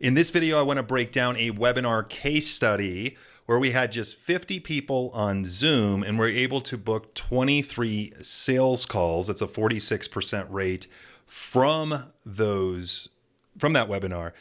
In this video, I want to break down a webinar case study where we had just 50 people on Zoom and we're able to book 23 sales calls. That's a 46% rate from that webinar.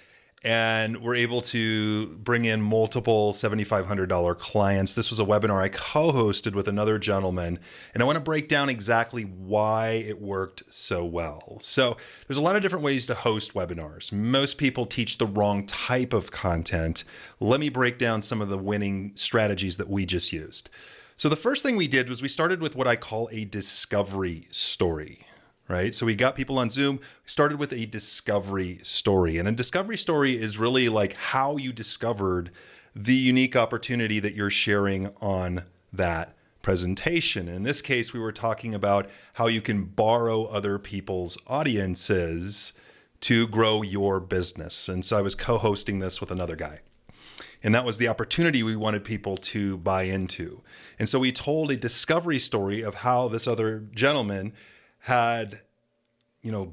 And we're able to bring in multiple $7,500 clients. This was a webinar I co-hosted with another gentleman, and I want to break down exactly why it worked so well. So there's a lot of different ways to host webinars. Most people teach the wrong type of content. Let me break down some of the winning strategies that we just used. So the first thing we did was we started with what I call a discovery story. Right? So we got people on Zoom, started with a discovery story. And a discovery story is really like how you discovered the unique opportunity that you're sharing on that presentation. In this case, we were talking about how you can borrow other people's audiences to grow your business. And so I was co-hosting this with another guy. And that was the opportunity we wanted people to buy into. And so we told a discovery story of how this other gentleman had,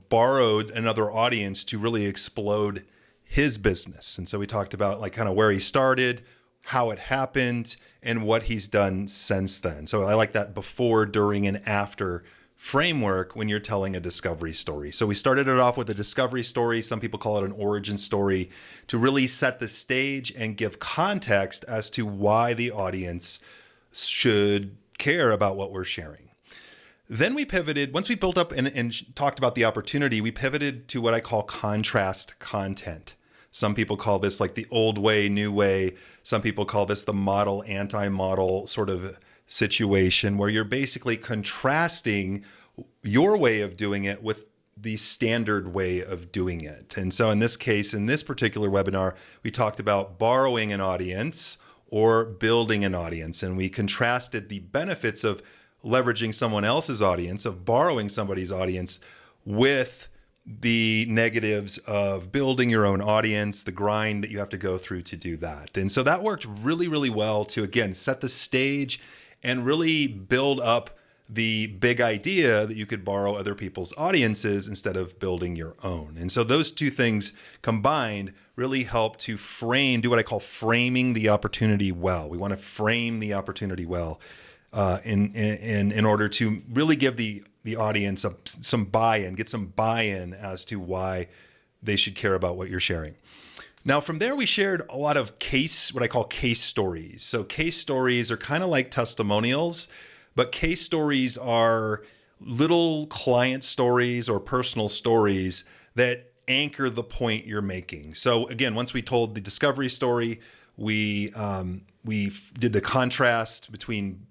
borrowed another audience to really explode his business. And so we talked about like kind of where he started, how it happened, and what he's done since then. So I like that before, during, and after framework when you're telling a discovery story. So we started it off with a discovery story. Some people call it an origin story, to really set the stage and give context as to why the audience should care about what we're sharing. Then we pivoted, once we built up and talked about the opportunity, we pivoted to what I call contrast content. Some people call this like the old way, new way. Some people call this the model, anti-model sort of situation, where you're basically contrasting your way of doing it with the standard way of doing it. And so in this case, in this particular webinar, we talked about borrowing an audience or building an audience. And we contrasted the benefits of leveraging someone else's audience, of borrowing somebody's audience, with the negatives of building your own audience, the grind that you have to go through to do that. And so that worked really, really well to, again, set the stage and really build up the big idea that you could borrow other people's audiences instead of building your own. And so those two things combined really help to do what I call framing the opportunity well. We want to frame the opportunity well. In order to really give the audience some buy-in, get some buy-in as to why they should care about what you're sharing. Now, from there, we shared a lot of what I call case stories. So case stories are kind of like testimonials, but case stories are little client stories or personal stories that anchor the point you're making. So again, once we told the discovery story, we did the contrast between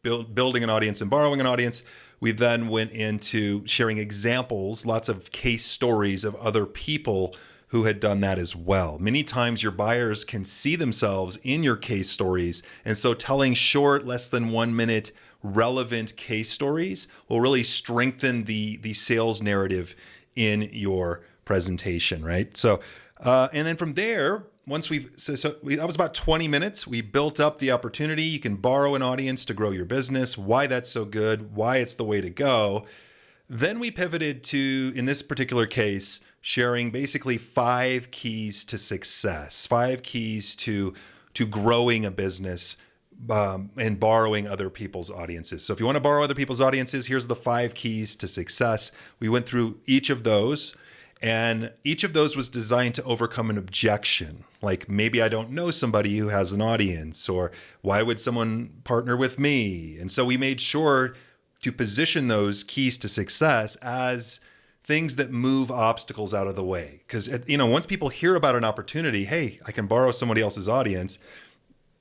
building an audience and borrowing an audience. We then went into sharing examples, lots of case stories of other people who had done that as well. Many times your buyers can see themselves in your case stories. And so telling short, less than 1 minute, relevant case stories will really strengthen the sales narrative in your presentation, right? So, and then from there, that was about 20 minutes. We built up the opportunity. You can borrow an audience to grow your business, why that's so good, why it's the way to go. Then we pivoted to, in this particular case, sharing basically 5 keys to success, 5 keys to growing a business and borrowing other people's audiences. So if you want to borrow other people's audiences, here's the 5 keys to success. We went through each of those. And each of those was designed to overcome an objection, like maybe I don't know somebody who has an audience, or why would someone partner with me? And so we made sure to position those keys to success as things that move obstacles out of the way. Because, once people hear about an opportunity, hey, I can borrow somebody else's audience,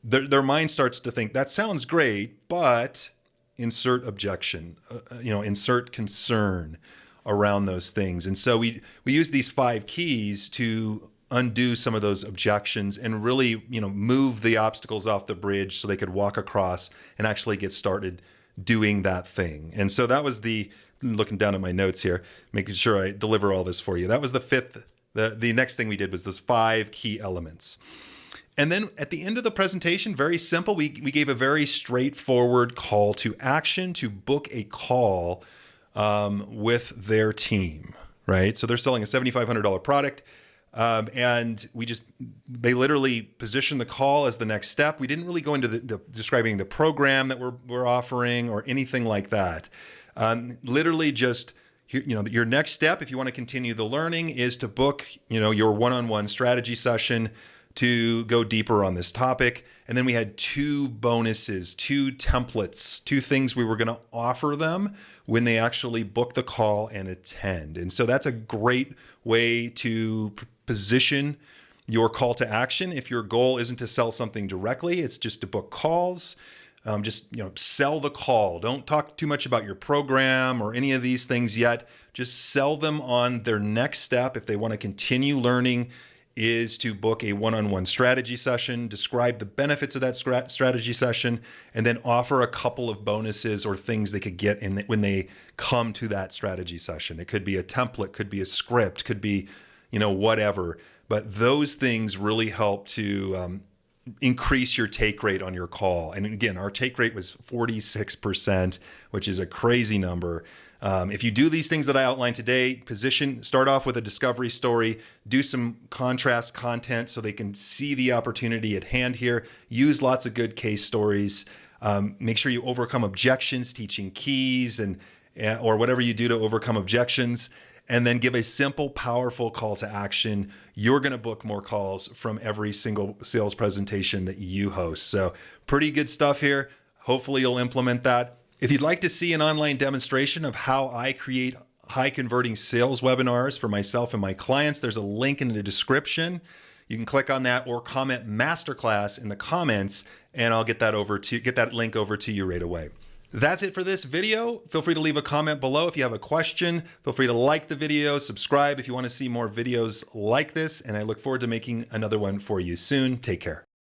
their mind starts to think, that sounds great, but insert objection, insert concern around those things. And so we use these 5 keys to undo some of those objections and really, move the obstacles off the bridge so they could walk across and actually get started doing that thing. And so that was looking down at my notes here, making sure I deliver all this for you. That was the 5th. The next thing we did was those 5 key elements. And then at the end of the presentation, very simple, we gave a very straightforward call to action to book a call with their team, right? So they're selling a $7,500 product. And they literally positioned the call as the next step. We didn't really go into the describing the program that we're offering or anything like that. Literally just, your next step, if you want to continue the learning, is to book, your one-on-one strategy session to go deeper on this topic. And then we had 2 bonuses, 2 templates, 2 things we were going to offer them when they actually book the call and attend. And so that's a great way to position your call to action. If your goal isn't to sell something directly, it's just to book calls. Sell the call. Don't talk too much about your program or any of these things yet. Just sell them on their next step. If they want to continue learning, is to book a one-on-one strategy session, describe the benefits of that strategy session, and then offer a couple of bonuses or things they could get when they come to that strategy session. It could be a template, could be a script, could be, whatever. But those things really help to increase your take rate on your call. And again, our take rate was 46%, which is a crazy number. If you do these things that I outlined today, start off with a discovery story, do some contrast content so they can see the opportunity at hand here, use lots of good case stories, make sure you overcome objections, teaching keys or whatever you do to overcome objections, and then give a simple, powerful call to action. You're going to book more calls from every single sales presentation that you host. So pretty good stuff here. Hopefully you'll implement that. If you'd like to see an online demonstration of how I create high converting sales webinars for myself and my clients, there's a link in the description. You can click on that or comment masterclass in the comments, and I'll get that link over to you right away. That's it for this video. Feel free to leave a comment below if you have a question. Feel free to like the video, subscribe if you want to see more videos like this, and I look forward to making another one for you soon. Take care.